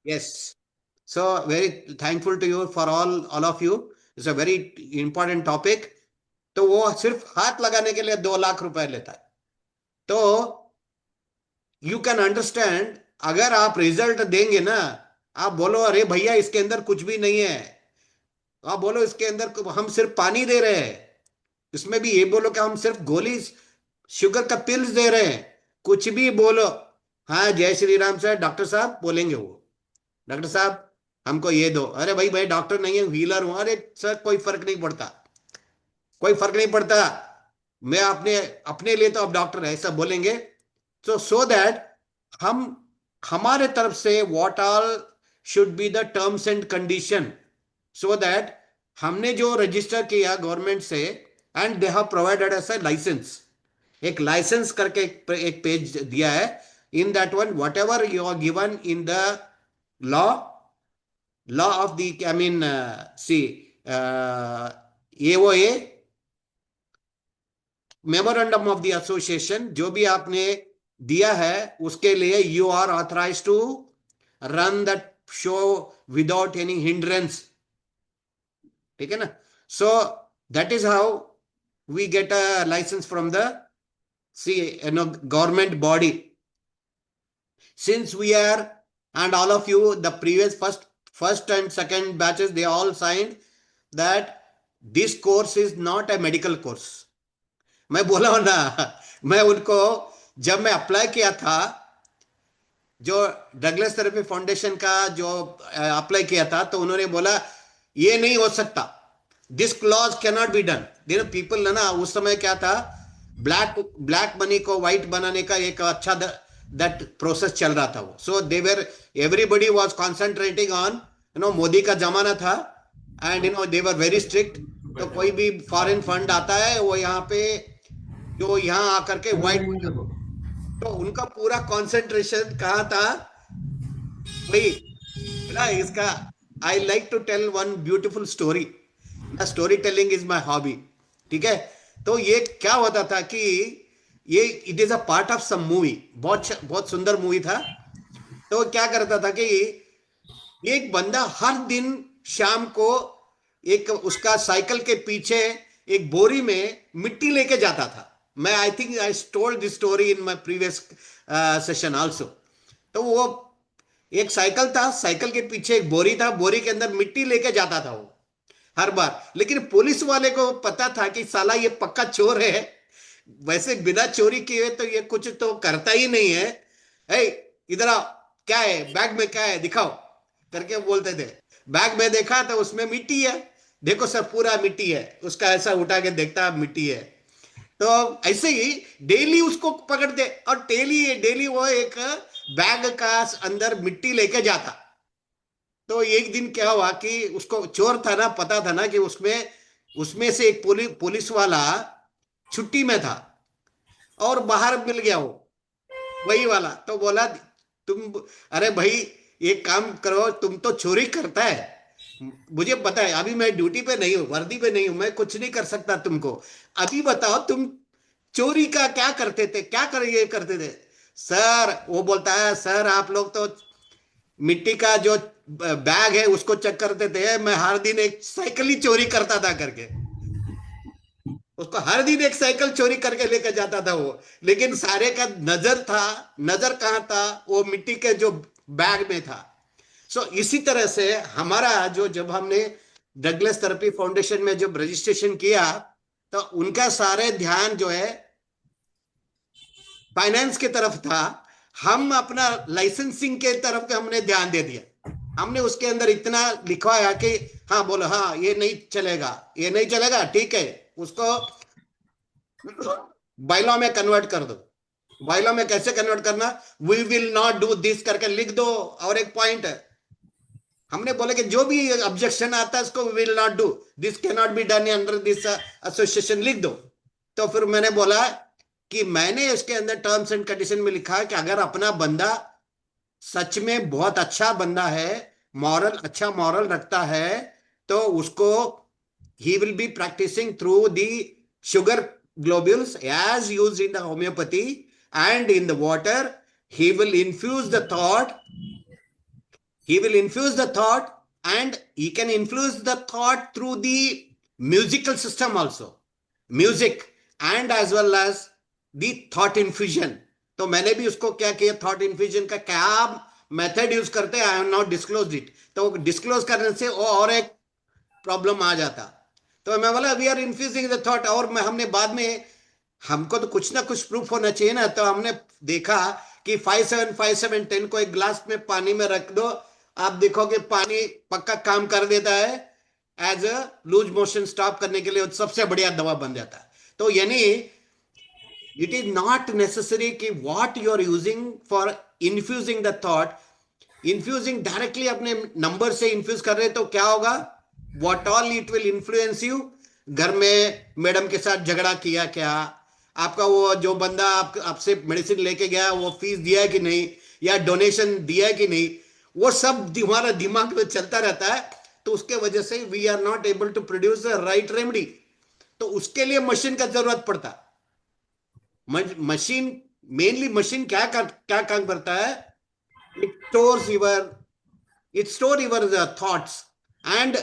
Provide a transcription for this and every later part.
Yes. So very thankful to you for all of you. It's a very important topic. तो वो सिर्फ हाथ लगाने के लिए 2 लाख रुपए लेता है. तो यू कैन अंडरस्टैंड, अगर आप रिजल्ट देंगे ना, आप बोलो अरे भैया इसके अंदर कुछ भी नहीं है, आप बोलो इसके अंदर हम सिर्फ पानी दे रहे हैं, इसमें भी ये बोलो कि हम सिर्फ गोली शुगर का पिल्स दे रहे हैं, कुछ भी बोलो, हाँ जय श्री राम सर डॉक्टर साहब बोलेंगे वो, डॉक्टर साहब हमको ये दो, अरे भाई भाई डॉक्टर नहीं है हीलर हूं, अरे सर कोई फर्क नहीं पड़ता, कोई फर्क नहीं पड़ता, मैं अपने अपने लिए तो अब डॉक्टर है, ऐसा बोलेंगे. तो सो दैट हम हमारे तरफ से what all should be the terms and condition, so that हमने जो रजिस्टर किया गवर्नमेंट से, and they have provided as a licence, एक लाइसेंस करके एक पेज दिया है. In that one whatever you are given in the law, law of the I mean C AOA, memorandum of the association, जो भी आपने दिया है उसके लिए you are authorise to run that show without any hindrance. ठीक है ना. So that is how we get a licence from the government body. Since we are, and all of you, the previous first and second batches, they all signed that this course is not a medical course. मैं बोला हूं ना, मैं उनको जब मैं apply किया था, जो डगलस थेरेपी फाउंडेशन का जो अप्लाई किया था, तो उन्होंने बोला ये नहीं हो सकता, this clause can not be done. देखो पीपल ना, उस समय क्या था, ब्लैक मनी को व्हाइट बनाने का एक अच्छा दैट प्रोसेस चल रहा था वो. So they were everybody was concentrating on Modi का जमाना था, and they were very strict. तो कोई भी फॉरेन फंड आता है वो यहाँ पे जो यहाँ आकर के व्हाइट, तो उनका पूरा कॉन्सेंट्रेशन कहाँ था भाई ना. इसका I like to tell one beautiful story, story telling is my hobby. ठीक है. तो ये क्या होता था कि ये it is a part of some movie, बहुत बहुत सुंदर मूवी था. तो क्या करता था कि एक बंदा हर दिन शाम को एक उसका साइकिल के पीछे एक बोरी में मिट्टी लेके जाता था. मैं I think I told this story in my previous session also. तो वो एक साइकिल था, साइकिल के पीछे एक बोरी था, बोरी के अंदर मिट्टी लेके जाता था वो हर बार. लेकिन पुलिस वाले को पता था कि साला ये पक्का चोर है, वैसे बिना चोरी किए तो ये कुछ तो करता ही नहीं है. इधर आओ, क्या है बैग में, क्या है दिखाओ करके बोलते थे. बैग में देखा तो उसमें मिट्टी है, देखो सर पूरा मिट्टी है, उसका ऐसा उठा के देखता मिट्टी है. तो ऐसे ही डेली उसको पकड़ते, और डेली डेली वो एक बैग का अंदर मिट्टी लेके जाता. तो एक दिन क्या हुआ कि उसको चोर था ना, पता था ना कि उसमें उसमें से एक पुलिस वाला छुट्टी में था और बाहर मिल गया वो वही वाला. तो बोला तुम, अरे भाई एक काम करो, तुम तो चोरी करता है, मुझे पता है अभी मैं ड्यूटी पे नहीं हूँ, वर्दी पे नहीं हूं, मैं कुछ नहीं कर सकता तुमको, अभी बताओ तुम चोरी का क्या करते थे, क्या कर ये करते थे. सर वो बोलता है, सर आप लोग तो मिट्टी का जो बैग है उसको चेक करते थे, मैं हर दिन एक साइकिल ही चोरी करता था करके. उसको हर दिन एक साइकिल चोरी करके लेकर जाता था वो. लेकिन सारे का नजर था, नजर कहाँ था, वो मिट्टी के जो बैग में था. सो इसी तरह से हमारा जो, जब हमने डगलस थेरेपी फाउंडेशन में जब रजिस्ट्रेशन किया, तो उनका सारे ध्यान जो है फाइनेंस की तरफ था. हम अपना लाइसेंसिंग के तरफ हमने ध्यान दे दिया. हमने उसके अंदर इतना लिखवाया कि हाँ बोलो, हाँ ये नहीं चलेगा, ये नहीं चलेगा, ठीक है, उसको बाइलॉ में कन्वर्ट कर दो. बाइलॉ में कैसे कन्वर्ट करना, we will not do this करके लिख दो. और एक पॉइंट है, हमने बोला कि जो भी ऑब्जेक्शन आता है उसको will not do this, can not be done under this association लिख दो. तो फिर मैंने बोला कि मैंने इसके अंदर टर्म्स एंड कंडीशन में लिखा कि अगर अपना बंदा सच में बहुत अच्छा बंदा है, मॉरल अच्छा मॉरल रखता है, तो उसको he will be practicing through the sugar globules as used in the homeopathy, and in the water he will infuse the thought He will infuse the thought, and he can influence the thought through the musical system also, music, and as well as the thought infusion. तो मैंने भी उसको क्या किया, thought infusion का क्या method use करते हैं, I am not disclose it, तो डिस्क्लोज करने से वो और एक प्रॉब्लम आ जाता। तो मैं बोला we are infusing the thought, और मैं हमने बाद में, हमको तो कुछ ना कुछ प्रूफ होना चाहिए ना, तो हमने देखा कि 5 7 5 7 10 को एक गिलास में पानी में रख दो, आप देखोगे पानी पक्का काम कर देता है as a loose motion stop करने के लिए, सबसे बढ़िया दवा बन जाता है। तो यानी इट इज नॉट नेसेसरी कि what you are using for infusing the thought, infusing directly अपने नंबर से इन्फ्यूज कर रहे तो क्या होगा, what all it will influence you. घर में मैडम के साथ झगड़ा किया क्या, आपका वो जो बंदा आपसे मेडिसिन लेके गया वो फीस दिया है कि नहीं, या डोनेशन दिया है कि नहीं, वो सब हमारा दिमाग में चलता रहता है। तो उसके वजह से we are not able to produce the right remedy. तो उसके लिए मशीन का जरूरत पड़ता। मशीन, मेनली मशीन क्या काम करता है, it stores your, it store your thoughts, and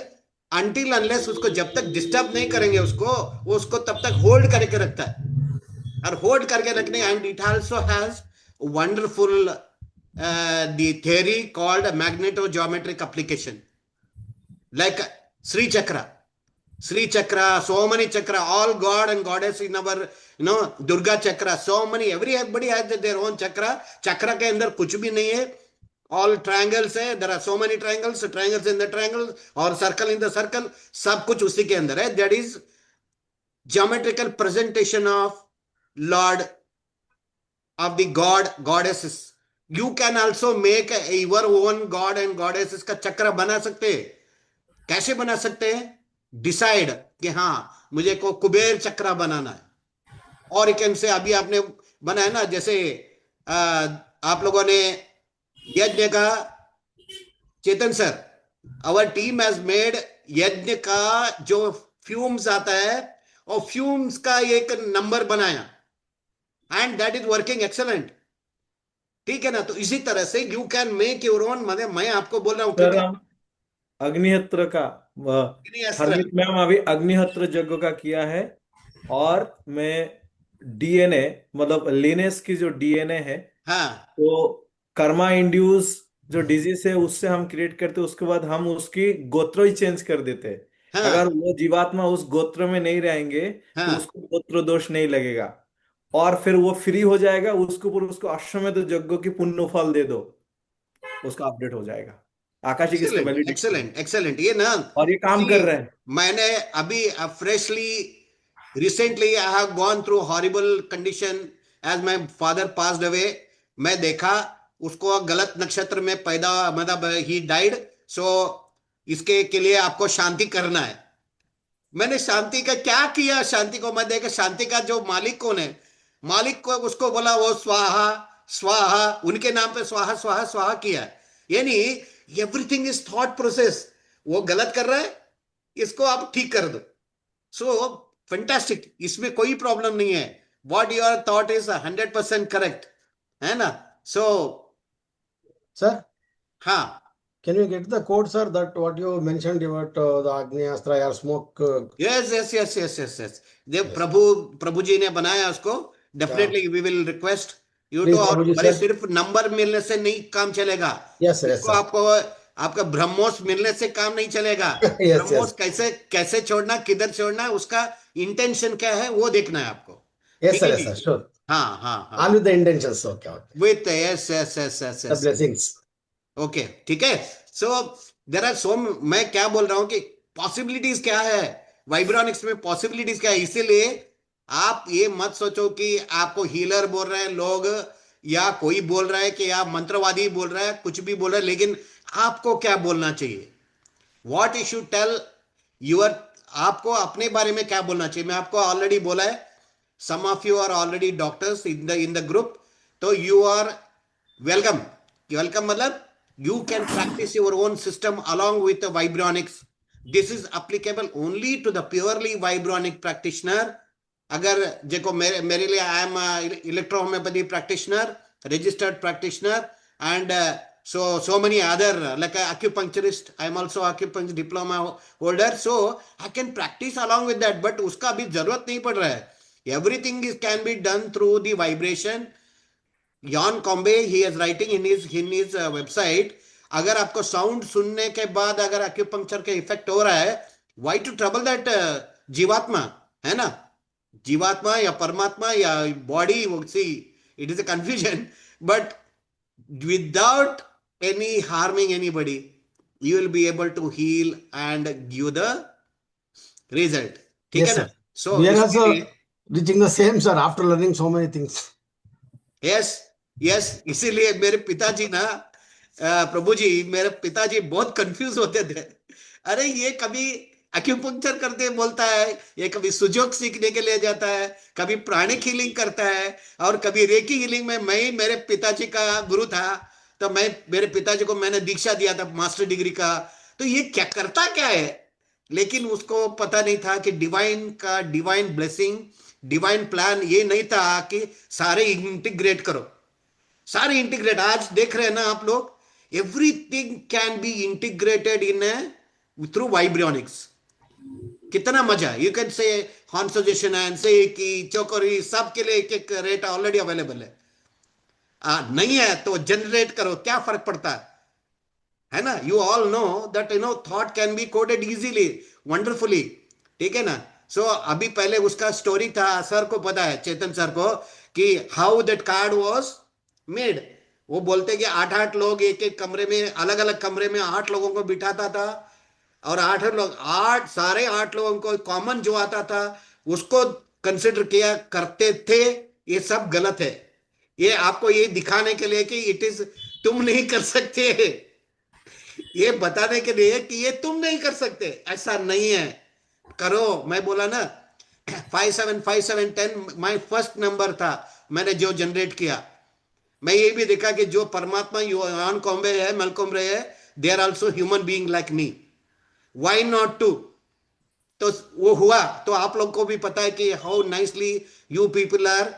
until unless उसको जब तक डिस्टर्ब नहीं करेंगे उसको, वो उसको तब तक होल्ड करके रखता है। और होल्ड करके रखने, and it also has wonderful the theory called magneto-geometric application, like Sri Chakra. Sri Chakra, so many chakra, all god and goddess in our, Durga Chakra, so many, everybody has their own chakra. Chakra के अंदर कुछ भी नहीं है, all triangles है, there are so many triangles, triangles in the triangles, और circle in the circle, सब कुछ उसी के अंदर है। That is geometrical presentation of Lord, of the god goddesses. You can also make your own god and goddesses का चक्र बना सकते हैं। कैसे बना सकते हैं, डिसाइड कि हाँ मुझे को कुबेर चक्र बनाना है, और एक से अभी आपने बनाया ना, जैसे आप लोगों ने यज्ञ का, Chetan sir, our team has made यज्ञ का जो फ्यूम्स आता है, और फ्यूम्स का एक नंबर बनाया, and that is working excellent. ठीक है ना, तो इसी तरह से you can make your own, मैं आपको बोल रहा हूं सर क्योंकि हम अग्निहोत्र का अस्त्र। हरमीत मैम अभी अग्निहोत्र यज्ञ का किया है। और मैं डीएनए, मतलब लिनेस की जो डीएनए है, हाँ तो कर्मा इंड्यूस जो डिजीज है उससे हम क्रिएट करते हैं, उसके बाद हम उसकी गोत्र ही चेंज कर देते हैं। अगर हाँ वो जीवात्मा उस गोत्र में नहीं रहेंगे तो हाँ, उसको गोत्र दोष नहीं लगेगा, और फिर वो फ्री हो जाएगा। उसके ऊपर उसको अश्वमेध यज्ञ की पुण्य फल दे दो, उसका अपडेट हो जाएगा। आकाश जी की इसका एक्सेलेंट वैलिडिटी है, एक्सेलेंट एक्सेलेंट, ये ना, और ये काम सी, कर रहे हैं। मैंने अभी freshly recently I have gone through horrible condition as my father passed away. मैं देखा उसको गलत नक्षत्र में पैदा, मतलब ही डाइड, सो इसके के लिए आपको शांति करना है। मैंने शांति का क्या किया, शांति को मैं देखा, शांति का जो मालिक कौन है, मालिक को उसको बोला वो स्वाहा स्वाहा, उनके नाम पे स्वाहा स्वाहा स्वाहा किया। यानी एवरीथिंग इज थॉट प्रोसेस। वो गलत कर रहा है, इसको आप ठीक कर दो। सो फैंटास्टिक, इसमें कोई प्रॉब्लम नहीं है। What your thought is 100% correct, है ना। सो Sir, हाँ, can you get the code, sir, that what you mentioned about the Agnyastra or smoke? Yes yes yes yes yes yes, जब Yes. प्रभु प्रभु जी ने बनाया उसको, Yeah. Definitely we will request you too. Please, और Prabhuji, बड़े sir. सिर्फ number मिलने से नहीं काम चलेगा, Yes, sir. Yes, इसको sir. आपको आपका ब्रह्मोस मिलने से काम नहीं चलेगा। Yes, BrahMos yes. कैसे कैसे छोड़ना, किधर छोड़ना, उसका इंटेंशन क्या है वो देखना है आपको। Yes, ठीक sir. है Yes, जी, sir. Sure. हाँ हाँ All हाँ, with the intentions. Okay, okay. With yes yes yes yes The yes, blessings. Okay ठीक है। सो देर आर सो, मैं क्या बोल रहा हूं कि पॉसिबिलिटीज क्या है, वाइब्रोनिक्स में पॉसिबिलिटीज क्या है। इसीलिए आप ये मत सोचो कि आपको हीलर बोल रहे हैं लोग, या कोई बोल रहा है कि आप मंत्रवादी बोल रहा है, कुछ भी बोल रहा है, लेकिन आपको क्या बोलना चाहिए, what you should tell your, आपको अपने बारे में क्या बोलना चाहिए। मैं आपको ऑलरेडी बोला है, some of you are already doctors in the group, तो यू आर वेलकम। वेलकम मतलब you can practice your own system along with the vibronics. This is applicable only to the purely vibronic practitioner. अगर देखो मेरे मेरे लिए I am electro homeopathy practitioner, registered practitioner, and so many other, like a acupuncturist. I am also acupuncture diploma holder, so I can practice along with that, but उसका अभी जरूरत नहीं पड़ रहा है. Everything is can be done through the vibration. Jan Combe, he is writing in his website, अगर आपको sound सुनने के बाद अगर एक्यूपंक्चर के इफेक्ट हो रहा है, why to trouble that जीवात्मा, है ना, जीवात्मा या परमात्मा या body, see it is a confusion, but without any harming anybody, you will be able to heal and give the result. ठीक Yes, है ना? sir. So We are also इसलिए reaching the same, sir, after learning so many things. Yes yes, इसीलिए मेरे पिताजी ना, प्रभु जी, मेरे पिताजी बहुत कंफ्यूज होते थे. अरे ये कभी एक्यूपंक्चर करते बोलता है, ये कभी सुजोग सीखने के लिए जाता है, कभी प्राणिक हीलिंग करता है, और कभी रेकी हीलिंग में मैं ही मेरे पिताजी का गुरु था, तो मैं मेरे पिताजी को मैंने दीक्षा दिया था मास्टर डिग्री का. तो ये क्या करता क्या है, लेकिन उसको पता नहीं था कि डिवाइन का डिवाइन ब्लेसिंग, डिवाइन प्लान ये नहीं था कि सारे इंटीग्रेट करो, सारे इंटीग्रेट. आज देख रहे हैं ना आप लोग, everything can be integrated in through vibronics. कितना मजा. You can say horn suggestion and say कि चौकोरी सब के लिए एक एक रेट ऑलरेडी अवेलेबल है. नहीं है तो जनरेट करो, क्या फर्क पड़ता है ना. You all know that thought can be coded easily, wonderfully. ठीक है ना. सो अभी पहले उसका स्टोरी था, सर को पता है, चेतन सर को, कि how that card was made. वो बोलते कि 8-8 लोग एक एक कमरे में, अलग अलग कमरे में 8 लोगों को बिठाता था, और 8 लोग, 8 सारे 8 लोगों को कॉमन जो आता था उसको कंसिडर किया करते थे. ये सब गलत है. ये आपको ये दिखाने के लिए कि इट इज, तुम नहीं कर सकते, ये बताने के लिए कि ये तुम नहीं कर सकते, ऐसा नहीं है, करो. मैं बोला ना 575710 माय फर्स्ट नंबर था, मैंने जो जनरेट किया. मैं ये भी देखा कि जो परमात्मा यूआन कॉम्बे है, मेलकॉम रे है, they are also human being like me. Why not too. तो वो हुआ. तो आप लोग को भी पता है कि how nicely you people are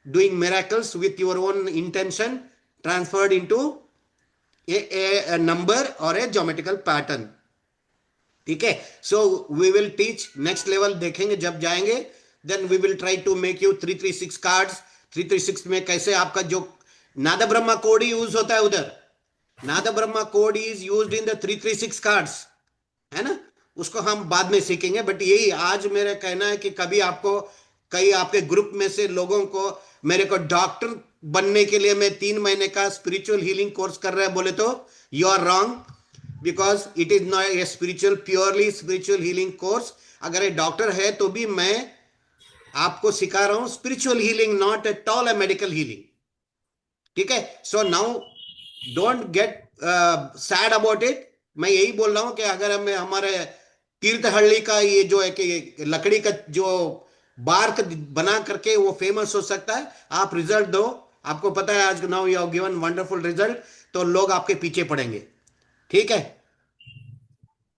doing miracles with your own intention transferred into a number or a geometrical pattern. ठीक है. So we will teach next level, देखेंगे जब जाएंगे. Then we will try to make you 336 cards. 336 में कैसे आपका जो नाद ब्रह्मा कोड यूज होता है उधर, नाद Brahma code is used in the 336 cards, है ना. उसको हम बाद में सीखेंगे. बट यही आज मेरा कहना है कि कभी आपको, कई आपके ग्रुप में से लोगों को, मेरे को डॉक्टर बनने के लिए मैं 3 महीने का स्पिरिचुअल हीलिंग कोर्स कर रहा है बोले तो you are wrong, because it is not a spiritual, purely spiritual healing course. अगर ये डॉक्टर है तो भी मैं आपको सिखा रहा हूं spiritual healing, not at all A medical healing. ठीक है. So now don't get sad about it. मैं यही बोल रहा हूं कि अगर हमें हमारे तीर्थहल्ली का ये जो है कि लकड़ी का जो बार्क बना करके वो फेमस हो सकता है, आप रिजल्ट दो. आपको पता है आज now you have given wonderful result, तो लोग आपके पीछे पड़ेंगे. ठीक है.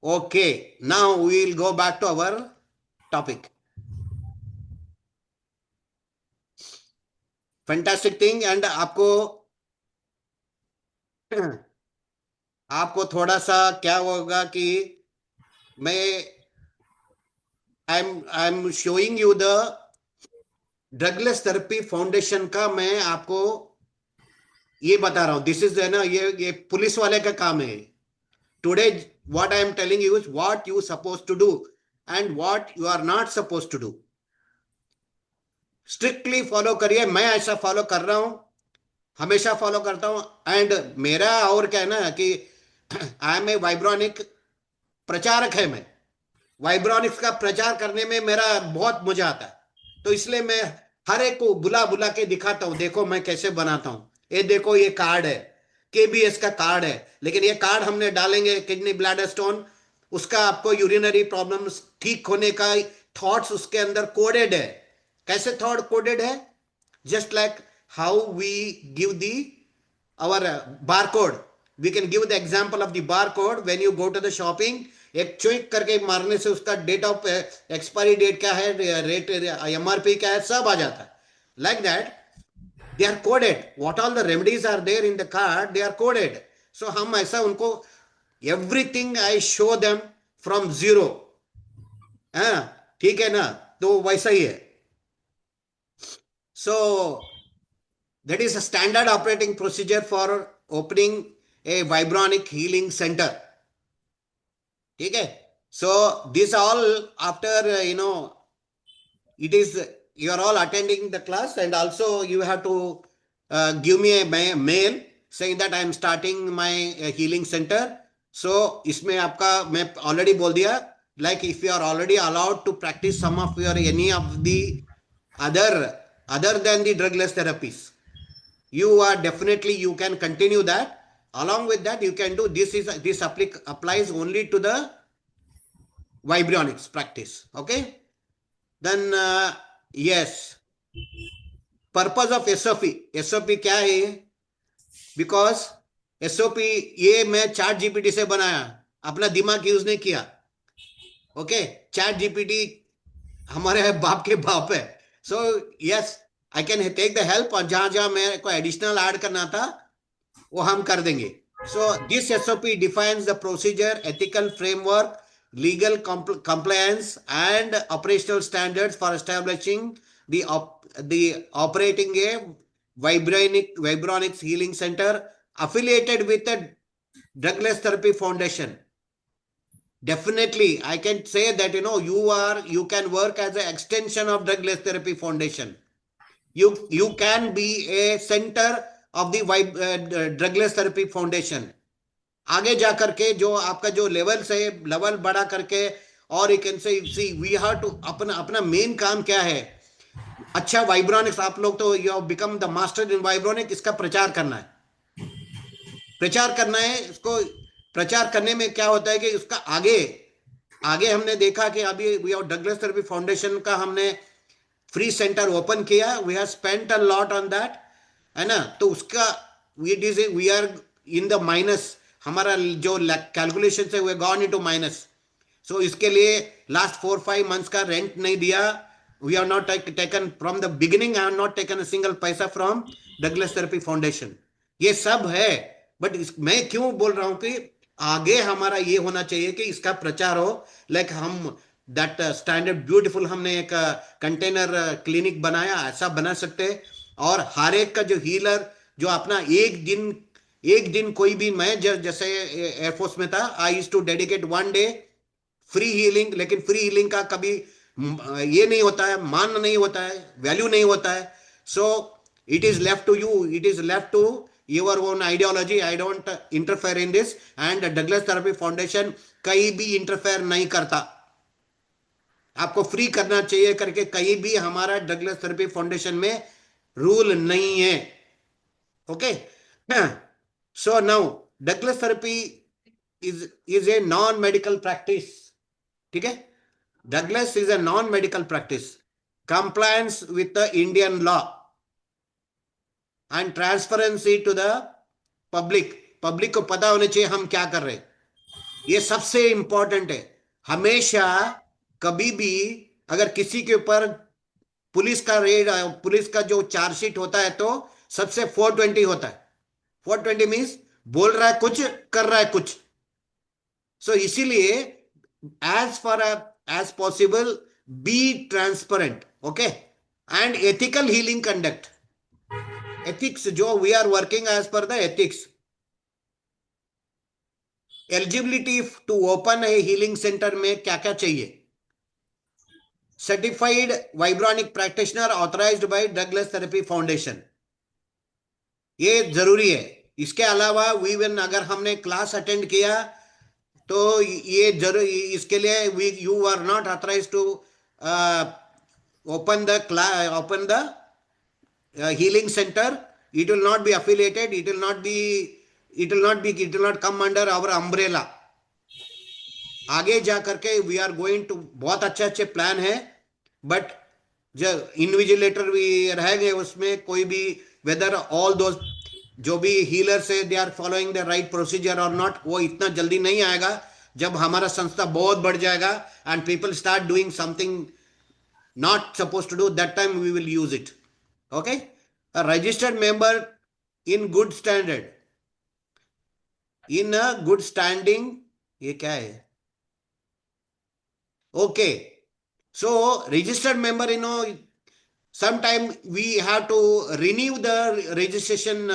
Okay, now we will go back to our topic. Fantastic thing. And आपको थोड़ा सा क्या होगा कि मैं I am showing you the drugless therapy foundation का, मैं आपको ये बता रहा हूं. दिस इज ना, ये पुलिस वाले का काम है. Today what I am telling you is what you suppose to do and what you are not suppose to do. Strictly follow करिए. मैं ऐसा फॉलो कर रहा हूं, हमेशा फॉलो करता हूं. एंड मेरा और कहना है कि आई एम ए वाइब्रोनिक प्रचारक है. मैं वाइब्रोनिक्स का प्रचार करने में मेरा बहुत मजा आता है. तो इसलिए मैं हर एक को बुला बुला के दिखाता हूं, देखो मैं कैसे बनाता हूं. ये देखो, ये कार्ड है, केबीएस का कार्ड है. लेकिन ये कार्ड हमने डालेंगे किडनी ब्लैडर स्टोन, उसका आपको यूरिनरी प्रॉब्लम्स ठीक होने का थॉट्स उसके अंदर कोडेड है. कैसे थॉट कोडेड है? Just like how we give the our barcode. We can give the example of the barcode. When you go to the shopping, एक चुइक करके मारने से उसका डेट ऑफ एक्सपायरी डेट क्या है, रेट एमआरपी क्या है, सब आ जाता है. Like that they are coded. What all the remedies are there in the card, they are coded. सो हम ऐसा उनको everything I show them from zero, हाँ ठीक है ना, तो वैसा ही है. सो that is a standard operating procedure for opening a vibronic healing center. ठीक है. So this all after it is you are all attending the class, and also you have to give me a mail saying that I am starting my healing center. So इसमें आपका मैं already बोल दिया, like if you are already allowed to practice some of your any of the other than the drugless therapies, you are definitely you can continue that. Along with that, you can do this applies only to the vibronics practice. Okay. Then yes, purpose of SOP क्या है? Because SOP ये मैं chat GPT से बनाया, अपना दिमाग use नहीं किया. ओके, चैट जीपीटी हमारे बाप के बाप है. So yes, I can take the help, और जहां जहां मेरे को एडिशनल ऐड करना था वो हम कर देंगे. So this SOP defines the procedure, ethical framework, legal compliance, and operational standards for establishing the operating a vibronics healing center affiliated with the Drugless Therapy Foundation. Definitely, I can say that you can work as an extension of Drugless Therapy Foundation. You can be a center of the Drugless Therapy Foundation. आगे जा करके जो आपका जो level से level बढ़ा करके, और you can say see we have to अपना मेन काम क्या है? अच्छा वाइब्रोनिक्स, आप लोग तो you have become the master in vibronic. इसका प्रचार करना है, प्रचार करना है. इसको प्रचार करने में क्या होता है कि उसका आगे आगे हमने देखा कि अभी we have Douglas therapy foundation का हमने फ्री सेंटर ओपन किया. We have spent a lot on that, है ना. तो उसका we are in the minus. हमारा जो कैलकुलेशन है we gone into minus. So इसके लिए लास्ट 4-5 मंथ्स का रेंट नहीं दिया. We are not taken from the beginning, I have not taken a single पैसा फ्रॉम डगलस थेरेपी फाउंडेशन. ये सब है. बट मैं क्यों बोल रहा हूं कि आगे हमारा ये होना चाहिए कि इसका प्रचार हो. लाइक हम दैट स्टैंडर्ड ब्यूटीफुल हमने एक कंटेनर क्लिनिक बनाया, ऐसा बना सकते. और हर एक का जो हीलर जो अपना एक दिन कोई भी, मैं जैसे एयरफोर्स में था, I used to dedicate 1 day free healing. लेकिन फ्री हीलिंग का कभी ये नहीं होता है, मान नहीं होता है, वैल्यू नहीं होता है. So it is left to you, it is left to your own ideology. I don't interfere in this, and Douglas therapy foundation कहीं भी इंटरफेयर नहीं करता. आपको फ्री करना चाहिए करके कहीं भी हमारा डगलस थेरेपी फाउंडेशन में रूल नहीं है. Okay. So now Douglas therapy is a non-medical practice. ठीक है. Douglas is a non-medical practice. Compliance with the Indian law and transparency to the public. Public को पता होना चाहिए हम क्या कर रहे हैं. ये सबसे इंपॉर्टेंट है. हमेशा कभी भी अगर किसी के ऊपर पुलिस का जो चार्जशीट होता है तो सबसे 420 होता है. 420 मीन्स बोल रहा है कुछ, कर रहा है कुछ. सो इसीलिए as far as possible be transparent. Okay. And ethical healing conduct. Ethics जो we are working as per the ethics. Eligibility to open a healing centre में क्या क्या चाहिए? Certified vibronic practitioner authorised by drugless therapy foundation, ये जरूरी है. इसके अलावा वीवन अगर हमने क्लास अटेंड किया तो ये जरूर, इसके लिए you are not authorised to open the healing center. It will not be affiliated, it will not come under our umbrella. आगे जा करके वी आर गोइंग टू, बहुत अच्छे प्लान है. बट जो इन्विजिलेटर भी रहेंगे उसमें, कोई भी वेदर ऑल दोज जो भी हीलर से they are following the right procedure और नॉट, वो इतना जल्दी नहीं आएगा. जब हमारा संस्था बहुत बढ़ जाएगा and people start doing something not supposed to do, that time we will use it. Okay. A registered member in good standard. In a good standing, ये क्या है? Okay, so registered member, sometime we have to renew the registration,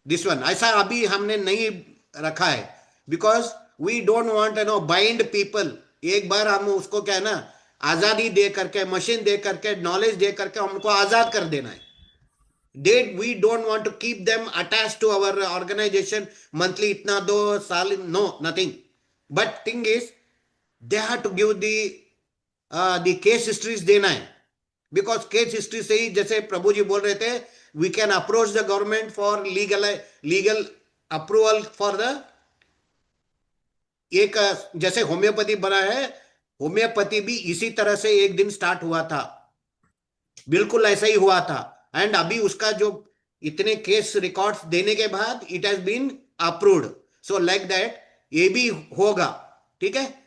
this one ऐसा अभी हमने नहीं रखा है, because we don't want bind people. एक बार हम उसको क्या है ना, आजादी दे करके, मशीन दे करके, नॉलेज दे करके हमको आजाद कर देना है. We don't want to keep them attached to our organization monthly, इतना दो साल, no, nothing. But thing is, they have to give the case histories देना है, बिकॉज केस हिस्ट्री से ही, जैसे प्रभु जी बोल रहे थे, we can approach the government for legal approval for the, एक जैसे होम्योपैथी बना है, होम्योपैथी भी इसी तरह से एक दिन स्टार्ट हुआ था, बिल्कुल ऐसा ही हुआ था. एंड अभी उसका जो इतने केस रिकॉर्ड्स देने के बाद it has been approved. So like that ये भी होगा. ठीक है.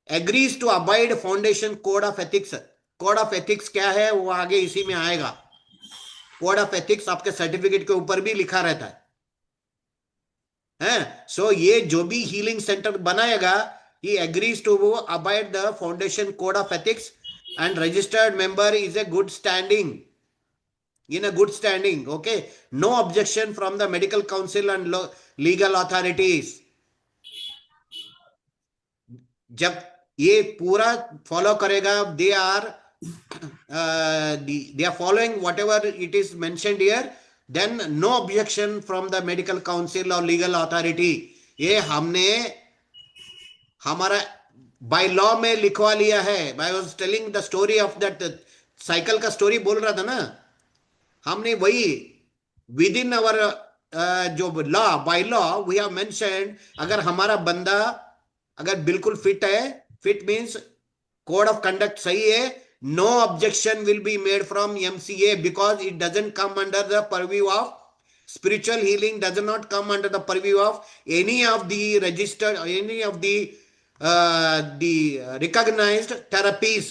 Agrees to abide foundation code of ethics. Code of ethics क्या है वो आगे इसी में आएगा. कोड ऑफ एथिक्स आपके सर्टिफिकेट के ऊपर भी लिखा रहता है. सो ये जो भी हीलिंग सेंटर बनाएगा, he agrees to abide the foundation code of ethics and registered member is a good standing, in a good standing. Okay, no objection from the medical council and legal authorities. जब ये पूरा follow करेगा, they are following whatever it is mentioned here, then no objection from the medical council or legal authority. ये हमने हमारा by law में लिखवा लिया है. I was telling the story of that cycle का स्टोरी बोल रहा था ना, हमने वही विद इन अवर जो law, bylaw we have mentioned, अगर हमारा बंदा अगर बिल्कुल फिट है, fit means code of conduct सही है, no objection will be made from MCA, because it doesn't come under the purview of spiritual healing, does not come under the purview of any of the registered, any of the recognized therapies.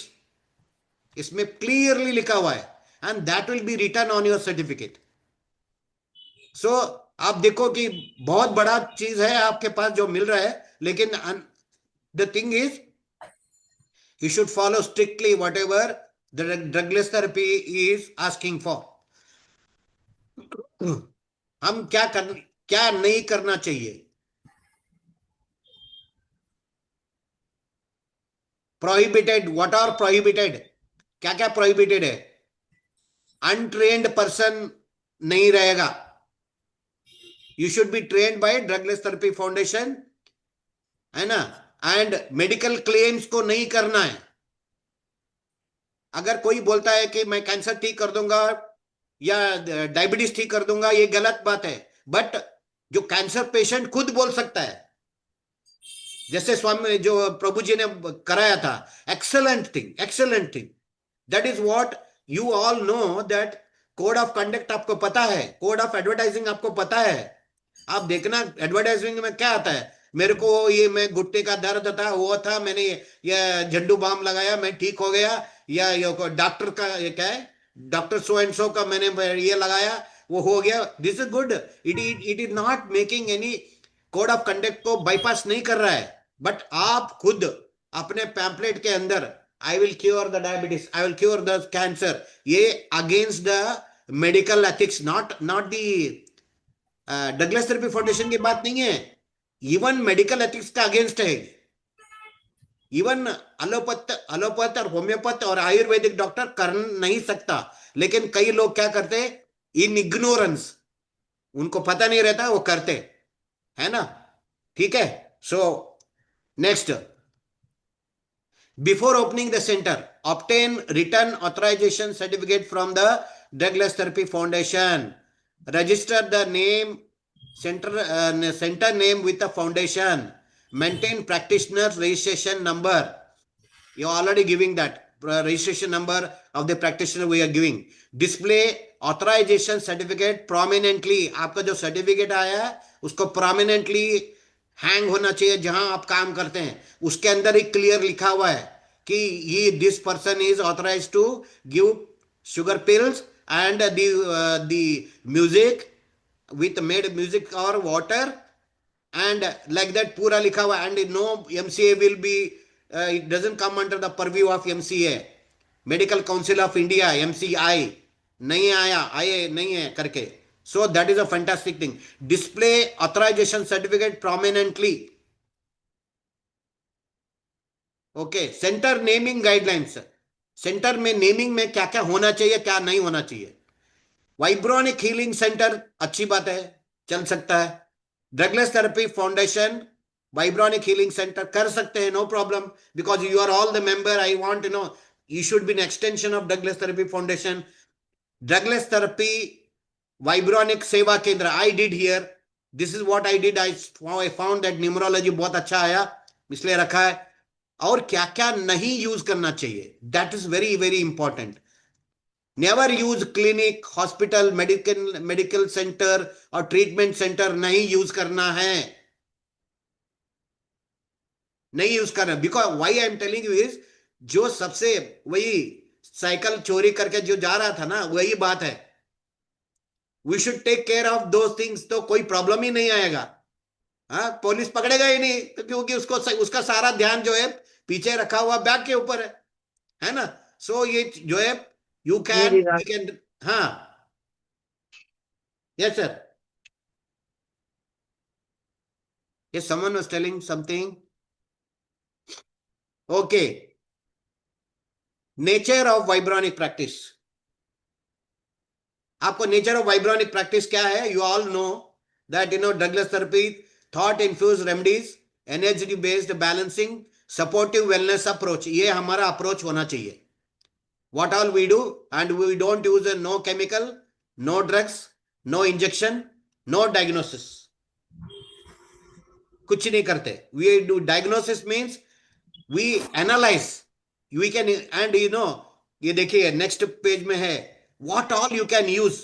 इसमें clearly लिखा हुआ है, and that will be written on your certificate. So आप देखो कि बहुत बड़ा चीज है आपके पास जो मिल रहा है, लेकिन the thing is you should follow strictly whatever the drugless therapy is asking for. हम क्या नहीं करना चाहिए. प्रोहिबिटेड, व्हाट आर प्रोहिबिटेड, क्या क्या प्रोहिबिटेड है. अनट्रेन्ड पर्सन नहीं रहेगा. You should be trained by drugless therapy foundation, है ना. एंड मेडिकल क्लेम्स को नहीं करना है. अगर कोई बोलता है कि मैं कैंसर ठीक कर दूंगा या डायबिटीज ठीक कर दूंगा, ये गलत बात है. बट जो कैंसर पेशेंट खुद बोल सकता है, जैसे स्वामी जो प्रभु जी ने कराया था, excellent thing, excellent thing. That is what you all know, that code of conduct आपको पता है, कोड ऑफ एडवर्टाइजिंग आपको पता है. आप देखना एडवर्टाइजिंग में क्या आता है, मेरे को ये, मैं घुट्टे का दर्द था, वो था, मैंने ये झंडू बाम लगाया, मैं ठीक हो गया. या डॉक्टर का ये क्या है, डॉक्टर सो एंड सो का मैंने ये लगाया, वो हो गया. This is good. It is not making any, code of conduct को बाईपास नहीं कर रहा है. बट आप खुद अपने पैम्पलेट के अंदर, I will cure the diabetes, I will cure the cancer, ये against the medical ethics, not the Douglas therapy foundation की बात नहीं है. इवन मेडिकल एथिक्स का अगेंस्ट है. इवन अलोपैथ और होम्योपैथ और आयुर्वेदिक डॉक्टर कर नहीं सकता. लेकिन कई लोग क्या करते, इन इग्नोरेंस, उनको पता नहीं रहता, वो करते, है ना. ठीक है. So next, before opening the centre, obtain written authorisation certificate from the drugless therapy foundation. Register the name, center name with the foundation. Maintain practitioner's registration number. You are already giving that registration number of the practitioner we are giving. Display authorization certificate prominently. आपका जो certificate आया है उसको prominently hang होना चाहिए जहां आप काम करते हैं. उसके अंदर ही क्लियर लिखा हुआ है कि ये this person is authorise to give sugar pills and the music with made music or water and like that पूरा लिखा हुआ, and no MCA will be, it doesn't come under the purview of MCA, medical council of India, MCI नहीं आया, आए नहीं है करके. So that is a fantastic thing. Display authorization certificate prominently. Okay. Centre naming guidelines. Centre में naming में क्या क्या होना चाहिए, क्या नहीं होना चाहिए. वाइब्रोनिक हीलिंग सेंटर अच्छी बात है, चल सकता है. Drugless therapy foundation, vibronic healing centre कर सकते हैं, no problem, because you are all the member. I want you should be an extension of Douglas Therapy Foundation. Douglas Therapy Vibronic Seva Kendra, I did here. This is what I did. I found that numerology बहुत अच्छा आया, इसलिए रखा है. और क्या क्या नहीं यूज करना चाहिए, that is very very important. Never use clinic, hospital, medical centre और ट्रीटमेंट सेंटर नहीं यूज करना है, नहीं यूज करना. Because why I am telling you is, जो सबसे वही साइकिल चोरी करके जो जा रहा था ना, वही बात है. We should take care of those things, तो कोई प्रॉब्लम ही नहीं आएगा. हाँ, पुलिस पकड़ेगा ही नहीं, तो क्योंकि उसको उसका सारा ध्यान जो है पीछे रखा हुआ बैग के ऊपर है ना. सो ये जो है यू कैन. हाँ, yes sir. Yes, someone was telling something. Okay. Nature of vibronic practice. आपको नेचर ऑफ वाइब्रोनिक प्रैक्टिस क्या है, you all know that Douglas Therapy, thought infuse remedies, energy based balancing, supportive wellness approach, ये हमारा approach होना चाहिए. What all we do, and we don't use no chemical, no drugs, no injection, no diagnosis. कुछ नहीं करते. We do diagnosis means we analyze. We can, and ये देखिए next page में है, what all you can use,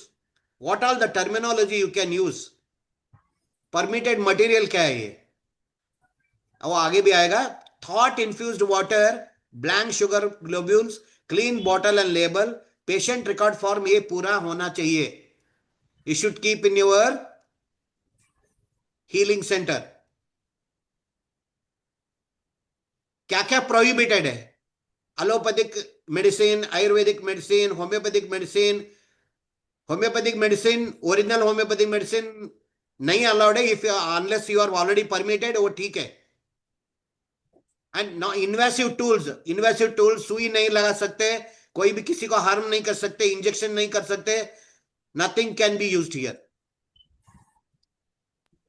what all the terminology you can use. Permitted material क्या है ये, वो आगे भी आएगा. Thought infused water, blank sugar globules, clean bottle and label, patient record form, ये पूरा होना चाहिए. You should keep in your healing centre. क्या क्या प्रोहिबिटेड है, allopathic medicine, Ayurvedic medicine, homeopathic medicine. Homeopathic medicine, original homeopathic medicine नहीं allowed है, if unless you are already permitted, वो ठीक है. एंड नो इन्वेसिव टूल्स, सुई नहीं लगा सकते, कोई भी किसी को हार्म नहीं कर सकते, इंजेक्शन नहीं कर सकते, nothing can be used here.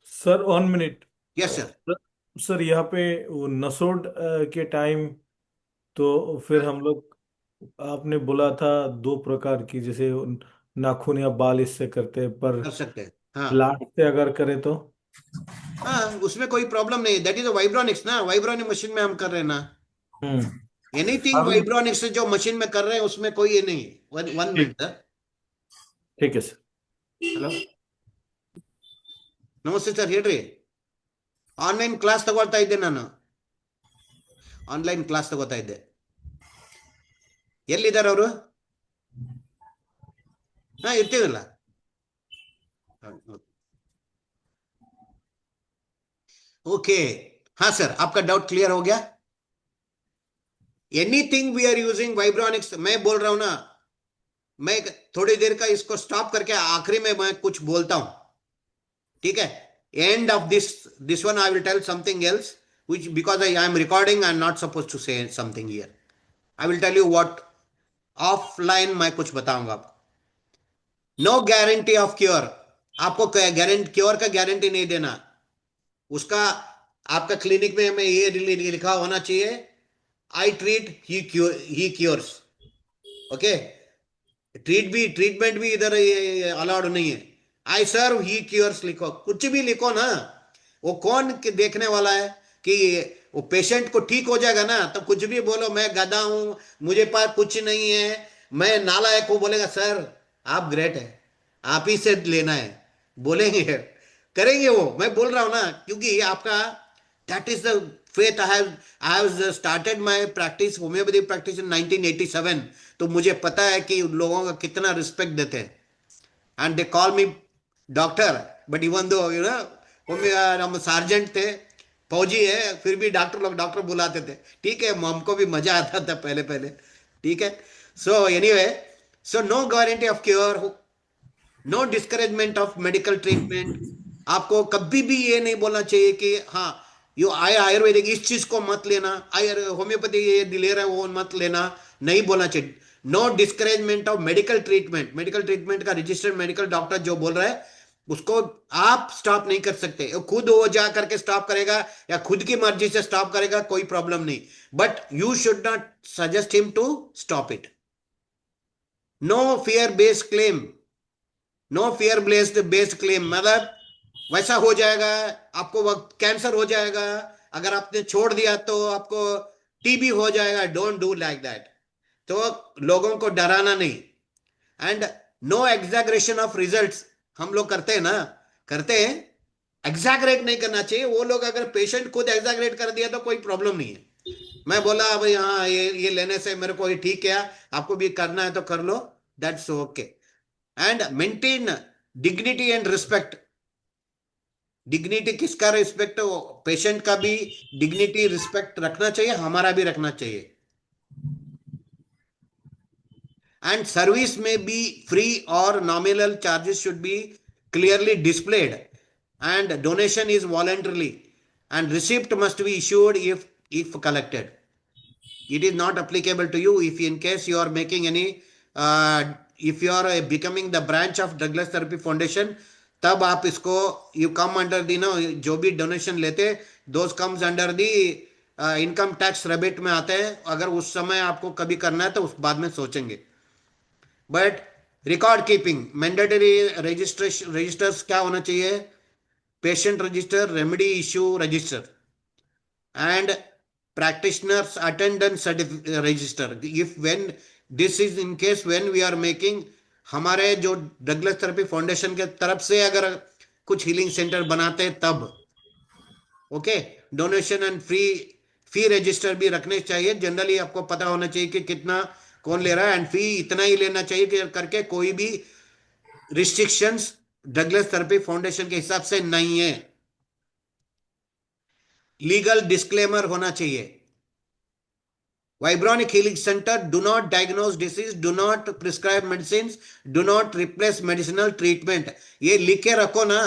Sir 1 minute. Yes sir. Sir यहाँ पे वो नसोड के टाइम, तो फिर हम लोग, आपने बोला था 2 प्रकार की, जैसे नाखून या बाल इससे करते हैं, पर कर सकते हैं. हाँ लाट से अगर करें तो? हाँ, उसमें कोई प्रॉब्लम नहीं. दैट इज वाइब्रोनिक्स ना, वाइब्रोनिक मशीन में हम कर रहे हैं ना. एनीथिंग अभी वाइब्रोनिक्स जो मशीन में कर रहे हैं उसमें कोई ये नहीं. वन ठीक मिनट. ठीक है सर. ಹಲೋ, ನಮಸ್ತೆ ಸರ್, ಹೇಳ್ರಿ. ಆನ್ಲೈನ್ ಕ್ಲಾಸ್ ತಗೊಳ್ತಾ ಇದ್ದೆ ನಾನು, ಆನ್ಲೈನ್ ಕ್ಲಾಸ್ ತಗೋತಾ ಇದ್ದೆ. ಎಲ್ಲಿದ್ದಾರೆ ಅವರು? ಹಾ, ಇರ್ತೀವಲ್ಲ. ओके. हाँ सर, आपका डाउट क्लियर हो गया. एनीथिंग वी आर यूजिंग वाइब्रोनिक्स, मैं बोल रहा हूं ना, मैं थोड़ी देर का इसको स्टॉप करके आखिरी में मैं कुछ बोलता हूं, ठीक है. End of this one I will tell something else, which because I am recording, I am not supposed to say something here. I will tell you what offline मैं कुछ बताऊंगा आपको. नो गारंटी ऑफ क्योर, आपको guarantee cure का guarantee नहीं देना. उसका आपका क्लिनिक में हमें ये लिखा होना चाहिए, I treat he cures. Okay, treatment भी इधर अलाउड नहीं है. आई सर्व ही क्योर्स लिखो, कुछ भी लिखो ना. वो कौन देखने वाला है कि वो पेशेंट को ठीक हो जाएगा ना, तो कुछ भी बोलो, मैं गधा हूं, मुझे पास कुछ नहीं है, मैं नालायक हूं, बोलेगा सर आप ग्रेट है, आप ही से लेना है, बोलेंगे, करेंगे वो. मैं बोल रहा हूं ना, क्योंकि आपका that is the faith. I have started my practice, homeopathy practice in 1987. तो मुझे पता है कि लोगों का कितना रिस्पेक्ट देते हैं. And they call me doctor, but even though हम सार्जेंट थे, फौजी है, फिर भी डॉक्टर लोग डॉक्टर बुलाते थे। ठीक है, हमको भी मजा आता था पहले पहले। ठीक है। So anyway, so no guarantee of cure, no discouragement of medical treatment. आपको कभी भी ये नहीं बोलना चाहिए कि हाँ यो आयुर्वेदिक इस चीज को मत लेना, होम्योपैथी ये ले रहा है वो मत लेना, नहीं बोलना चाहिए। No discouragement of medical treatment, medical treatment का रजिस्टर्ड मेडिकल डॉक्टर जो बोल रहा है उसको आप स्टॉप नहीं कर सकते। खुद वो जा करके स्टॉप करेगा या खुद की मर्जी से स्टॉप करेगा, कोई प्रॉब्लम नहीं, but you should not suggest him to stop it. No fear based claim, no fear based based claim, मतलब वैसा हो जाएगा, आपको वक्त कैंसर हो जाएगा, अगर आपने छोड़ दिया तो आपको टीबी हो जाएगा। Don't do like that. तो लोगों को डराना नहीं। And no exaggeration of results, हम लोग करते हैं ना, करते हैं, एग्जैगरेट नहीं करना चाहिए। वो लोग अगर पेशेंट खुद एग्जैगरेट कर दिया तो कोई प्रॉब्लम नहीं है। मैं बोला भाई हाँ ये लेने से मेरे को ये ठीक है, आपको भी करना है तो कर लो, that's okay. And maintain dignity and respect. Dignity किसका रिस्पेक्ट, पेशेंट का भी डिग्निटी रिस्पेक्ट रखना चाहिए, हमारा भी रखना चाहिए। एंड सर्विस में बी फ्री और nominal charges should be clearly displayed, and donation is voluntarily, and receipt must be issued if collected. It is not applicable to you if in case you are making any if you are becoming the branch of Douglas Therapy Foundation, तब आप इसको you come under the जो भी donation लेते those comes under the income tax rebate में आते हैं। अगर उस समय आपको कभी करना है तो उस बाद में सोचेंगे। But record keeping mandatory, registration registers क्या होना चाहिए, patient register, remedy issue register, and practitioners attendance register. If when this is in case when we are making, हमारे जो डगलस थेरेपी फाउंडेशन के तरफ से अगर कुछ हीलिंग सेंटर बनाते हैं तब okay. Donation and fee register भी रखने चाहिए। जनरली आपको पता होना चाहिए कि कितना कौन ले रहा है, एंड फी इतना ही लेना चाहिए कि करके कोई भी रिस्ट्रिक्शंस डगलस थेरेपी फाउंडेशन के हिसाब से नहीं है। लीगल डिस्क्लेमर होना चाहिए। Vibronic Healing Center do not diagnose disease, do not prescribe medicines, do not replace medicinal treatment. ये लिख के रखो ना।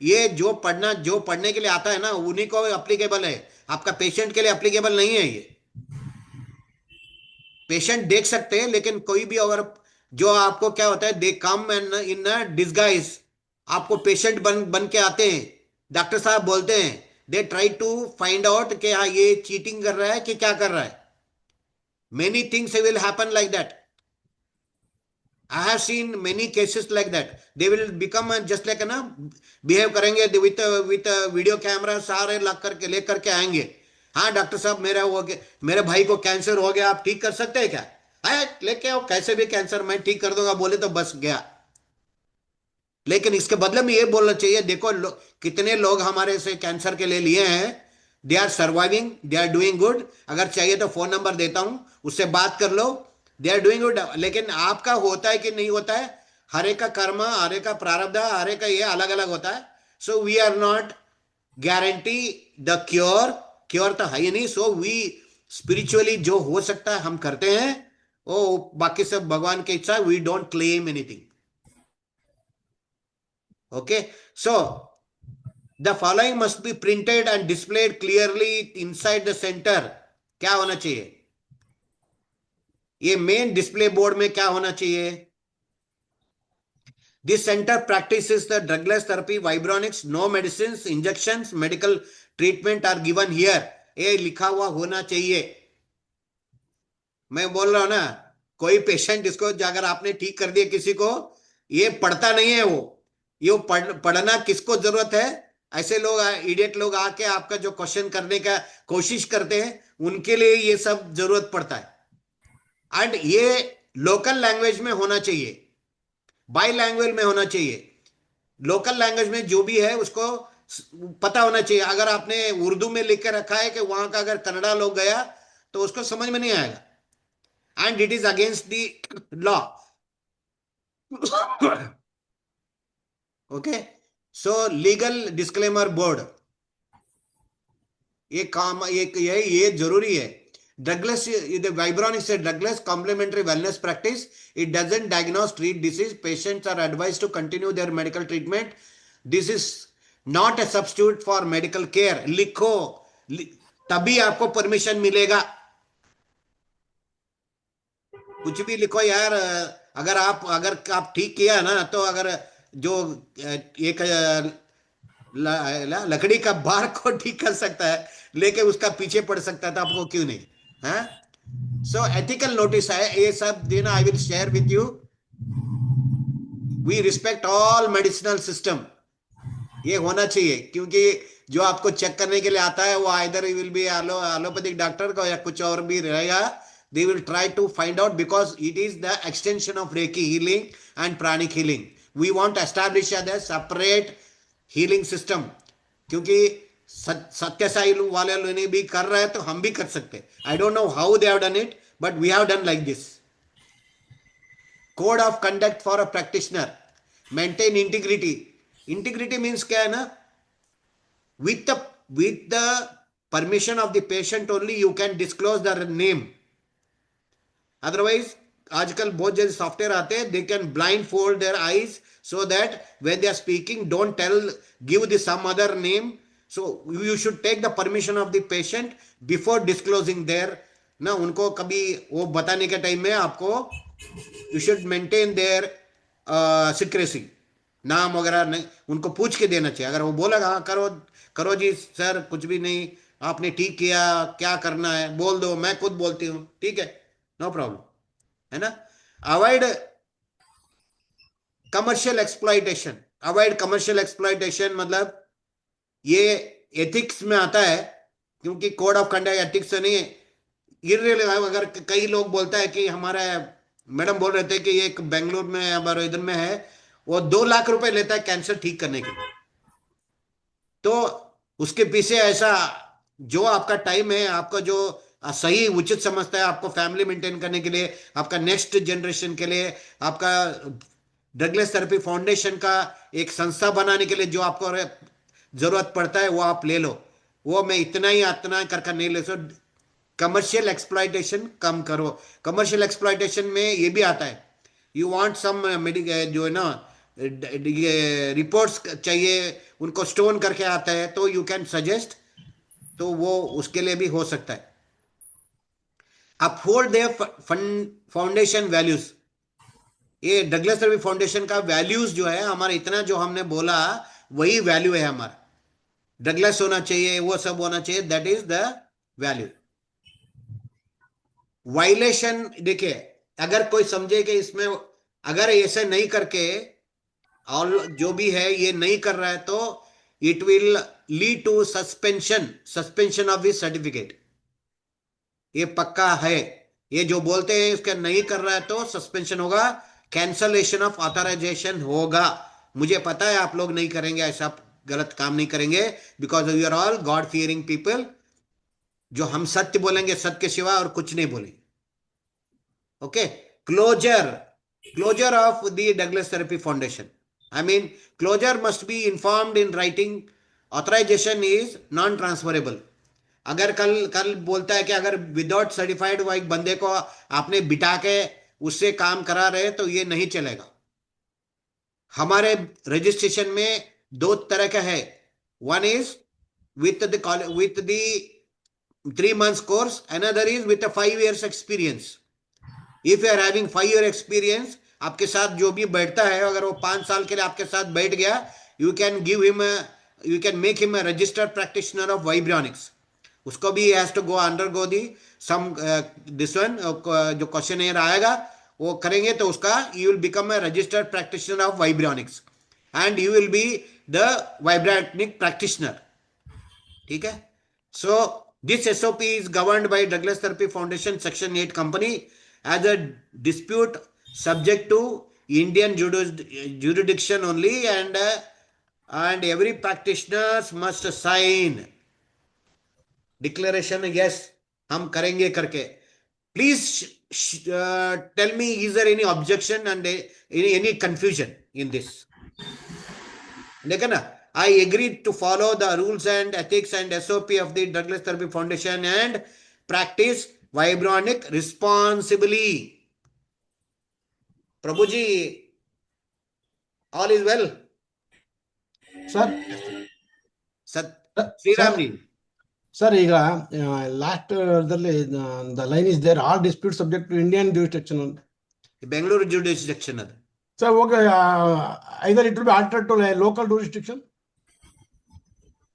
ये जो पढ़ने के लिए आता है ना उन्हीं को एप्लीकेबल है, आपका पेशेंट के लिए एप्लीकेबल नहीं है। ये पेशेंट देख सकते हैं, लेकिन कोई भी अगर जो आपको क्या होता है, दे कम इन डिस्गाइज, आपको पेशेंट बन के आते हैं, डॉक्टर साहब बोलते हैं, they try to find out कि हाँ ये चीटिंग कर रहा है कि क्या कर रहा है। Many things will happen like that. I have seen many cases like that. They will become just like ना behave करेंगे with वीडियो कैमरा, सारे ला करके ले करके आएंगे। हाँ डॉक्टर साहब मेरे भाई को कैंसर हो गया, आप ठीक कर सकते हैं क्या? लेके आओ, कैसे भी कैंसर मैं ठीक कर दूंगा बोले तो बस गया। लेकिन इसके बदले में ये बोलना चाहिए, देखो कितने लोग हमारे से कैंसर के लिए लिए हैं, they are surviving, they are doing good. अगर चाहिए तो फोन नंबर देता हूं, उससे बात कर लो, दे आर डूइंग गुड। लेकिन आपका होता है कि नहीं होता है, हर एक का कर्म, हर एक का प्रारब्ध, हर एक का ये अलग अलग होता है। So we are not guarantee the cure, cure तो है ही नहीं। सो वी स्पिरिचुअली जो हो सकता है हम करते हैं, ओ बाकी सब भगवान की इच्छा। We don't claim anything. Okay, so the following must be printed and displayed clearly inside the center. क्या होना चाहिए, ये मेन डिस्प्ले बोर्ड में क्या होना चाहिए? This center practices the drugless therapy, vibronics, no medicines, injections, medical treatment are given here. ये लिखा हुआ होना चाहिए। मैं बोल रहा हूं ना, कोई पेशेंट इसको अगर आपने ठीक कर दिया किसी को, ये पढ़ता नहीं है वो, ये पढ़ना किसको जरूरत है? ऐसे लोग इडियट लोग आके आपका जो क्वेश्चन करने का कोशिश करते हैं, उनके लिए ये सब जरूरत पड़ता है। एंड ये लोकल लैंग्वेज में होना चाहिए, बाई लैंग्वेज में होना चाहिए। लोकल लैंग्वेज में जो भी है उसको पता होना चाहिए। अगर आपने उर्दू में लिख के रखा है कि वहां का अगर कन्नड़ा लोग गया तो उसको समझ में नहीं आएगा, and it is against the law. Okay, So legal disclaimer board, ये काम ये जरूरी है. Drugless, the Vibronics said drugless complementary wellness practice. It doesn't diagnose, treat disease. Patients are advised to continue their medical treatment. This is not a substitute for medical care. लिखो, तभी आपको permission मिलेगा. कुछ भी लिखो यार. अगर आप ठीक किया ना, तो अगर जो एक लकड़ी का बार को ठीक कर सकता है, लेके उसका पीछे पड़ सकता था, आपको क्यों नहीं? हाँ. सो एथिकल नोटिस है ये सब देना. I will share with you. We respect all medicinal system. ये होना चाहिए, क्योंकि जो आपको चेक करने के लिए आता है वो either will be allopathic doctor का या कुछ और भी रहेगा. They will try to find out, because it is the extension of reiki healing and pranic healing. We want establish the separate healing system, क्योंकि सत्य साई वाले लोग भी कर रहे हैं तो हम भी कर सकते. I don't know how they have done it, but we have done like this. Code of conduct for a practitioner. Maintain integrity. Integrity means क्या है ना? with the permission of the patient only you can disclose the name. Otherwise, आजकल बहुत जल्दी software आते हैं, they can blindfold their eyes so that when they are speaking, don't give the some other name. So you should take the permission of the patient before disclosing their ना. उनको कभी वो बताने के टाइम में आपको you should maintain their secrecy. नाम वगैरह नहीं, उनको पूछ के देना चाहिए. अगर वो बोलेगा हाँ करो करो जी सर, कुछ भी नहीं, आपने ठीक किया, क्या करना है बोल दो, मैं खुद बोलती हूँ, ठीक है, नो प्रॉब्लम, है ना. Avoid commercial exploitation. Avoid commercial exploitation मतलब ये एथिक्स में आता है, क्योंकि कोड ऑफ कंडक्ट एथिक्स से नहीं. अगर कई लोग बोलता है कि हमारा मैडम बोल रहे थे कि एक बेंगलुरु में हमारे इधर में है, वो 2 लाख रुपए लेता है कैंसर ठीक करने के लिए. तो उसके पीछे ऐसा जो आपका टाइम है, आपका जो सही उचित समझता है, आपको फैमिली मेंटेन करने के लिए, आपका नेक्स्ट जनरेशन के लिए, आपका ड्रगलेस थेरेपी फाउंडेशन का एक संस्था बनाने के लिए जो आपको जरूरत पड़ता है वो आप ले लो. वो मैं इतना करके नहीं ले सो. कमर्शियल एक्सप्लॉइटेशन कम करो. कमर्शियल एक्सप्लॉइटेशन में ये भी आता है, यू वांट सम जो है ना रिपोर्ट्स चाहिए, उनको स्टोन करके आता है, तो यू कैन सजेस्ट, तो वो उसके लिए भी हो सकता है. Uphold their foundation values. ये डगलस थेरेपी फाउंडेशन का वैल्यूज जो है हमारा, इतना जो हमने बोला वही वैल्यू है हमारा. डगलस होना चाहिए, वो सब होना चाहिए, that is the value. Violation देखिए, अगर कोई समझे कि इसमें अगर ऐसे नहीं करके और जो भी है ये नहीं कर रहा है, तो it will lead to suspension of this certificate. ये पक्का है. ये जो बोलते हैं इसका नहीं कर रहा है तो सस्पेंशन होगा, कैंसलेशन ऑफ ऑथराइजेशन होगा. मुझे पता है आप लोग नहीं करेंगे, ऐसा गलत काम नहीं करेंगे, because you are all God fearing people. जो हम सत्य बोलेंगे, सत्य के सिवा और कुछ नहीं बोलेंगे. Okay. Closure of the Douglas therapy foundation. I mean, closure must be informed in writing. Authorization is non-transferable. अगर कल बोलता है कि अगर विदाउट सर्टिफाइड वो एक बंदे को आपने बिठा के उससे काम करा रहे, तो ये नहीं चलेगा. हमारे रजिस्ट्रेशन में 2 तरह का है. One is with the 3 months course, another is with a 5 years experience. If you are having 5 year experience, आपके साथ जो भी बैठता है, अगर वो 5 साल के लिए आपके साथ बैठ गया, you can make him a registered practitioner of Vibronics. उसको भी has to go undergo this one जो क्वेश्चन आएगा वो करेंगे, तो उसका you will become a registered practitioner of Vibronics and you will be the Vibronic practitioner. ठीक है. So this SOP is governed by Douglas Therapy Foundation Section 8 company as a dispute subject to Indian jurisdiction only, and every practitioner must sign declaration, yes हम करेंगे करके. Please tell me, is there any objection and any confusion in this? देखा ना, I agreed to follow the rules and ethics and SOP of the Douglas Therapy Foundation and practice Vibronic responsibly. Prabhu ji, all is well. Sir Sat Sri sir Ram ji. Sir ಈಗ last ದಲ್ಲಿ the line is there all dispute subject to Indian jurisdiction ಅಂತ. Bangalore jurisdiction ಅದು. Sir okay either it will be altered to local jurisdiction.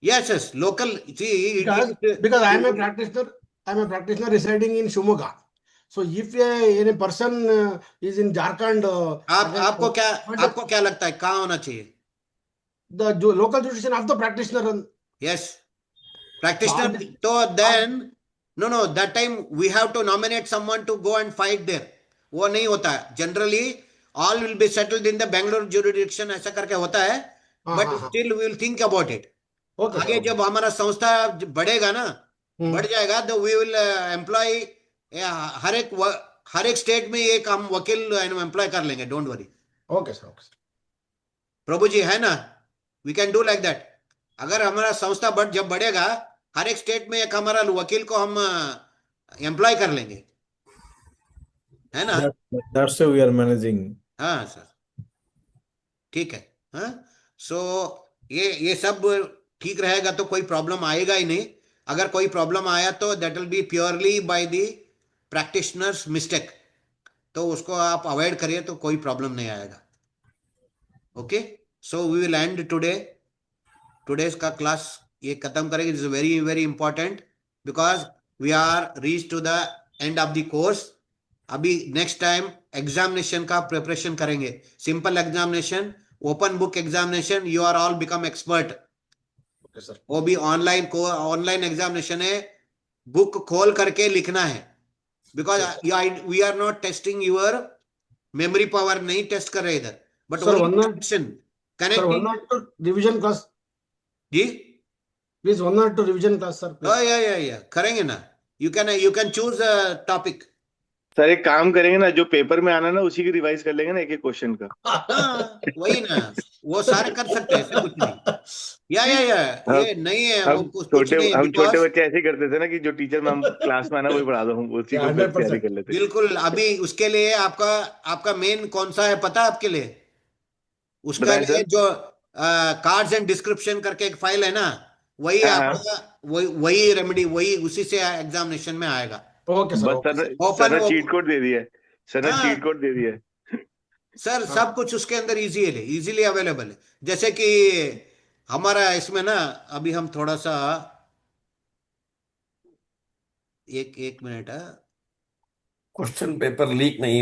Yes, yes, local. See, Because I am a practitioner residing in Shimoga. So if any person is in Jharkhand, आपको क्या लगता है कहाँ होना चाहिए? the local jurisdiction of the practitioner. Yes, practitioner. So then, no, that time we have to nominate someone to go and fight there. वो नहीं होता है. Generally, all will be settled in the Bangalore jurisdiction. ऐसा करके होता है. But still, we will think about it. Okay, आगे जब हमारा संस्था बढ़ेगा ना, बढ़ जाएगा, तो we will employ हर एक स्टेट में एक हम वकील एम्प्लॉय कर लेंगे. Don't worry. Okay, sir. Okay, sir. Prabhu ji है ना, we can do like that. अगर हमारा संस्था जब बढ़ेगा, हर एक स्टेट में एक हमारा वकील को हम एम्प्लॉय कर लेंगे, है ना. That's how we are managing. हाँ सर, ठीक है. हाँ, सो ये सब ठीक रहेगा तो कोई प्रॉब्लम आएगा ही नहीं. अगर कोई प्रॉब्लम आया तो that will B purely by the practitioners mistake. तो उसको आप अवॉइड करिए तो कोई प्रॉब्लम नहीं आएगा. Okay, so we will end today's का क्लास ये खत्म करेंगे. It is very very important because we are reach to the end of the course. अभी नेक्स्ट टाइम एग्जामिनेशन का प्रिपरेशन करेंगे. Simple examination, open book examination, you are all become expert. Okay, sir. वो भी online examination है. Book खोल करके लिखना है. Because we are not testing your memory power, नहीं टेस्ट कर रहे इधर, but Sir, one or connecting. two revision class. जी, Please, 1 or 2 revision class, sir. please. या करेंगे ना. You can choose topic. Sir एक काम करेंगे ना, जो पेपर में आना ना उसी की रिवाइज कर लेंगे ना, एक एक क्वेश्चन का. वही ना, वो सारे कर सकते हैं, ऐसा कुछ नहीं. या ये नहीं है, वो कुछ नहीं. हम छोटे बच्चे ऐसे ही करते थे ना कि जो टीचर मैम क्लास में आना वही पढ़ा दो, हम उसी को 100% तैयारी कर लेते. बिल्कुल. अभी उसके लिए आपका मेन कौन सा है पता है आपके लिए? उसका बताएं लिए सर. जो कार्ड्स एंड डिस्क्रिप्शन करके एक फाइल है ना, वही हाँ, आपका वही रेमेडी, वही उसी से एग्जामिनेशन में आएगा. Okay, sir. बस Okay, sir. सर ने चीट कोड दे दिया है. सर ने हाँ. चीट कोड दे दिया है. सर सब कुछ उसके अंदर इजीली अवेलेबल है. जैसे कि हमारा इसमें ना, अभी हम थोड़ा सा एक मिनट है. क्वेश्चन पेपर लीक नहीं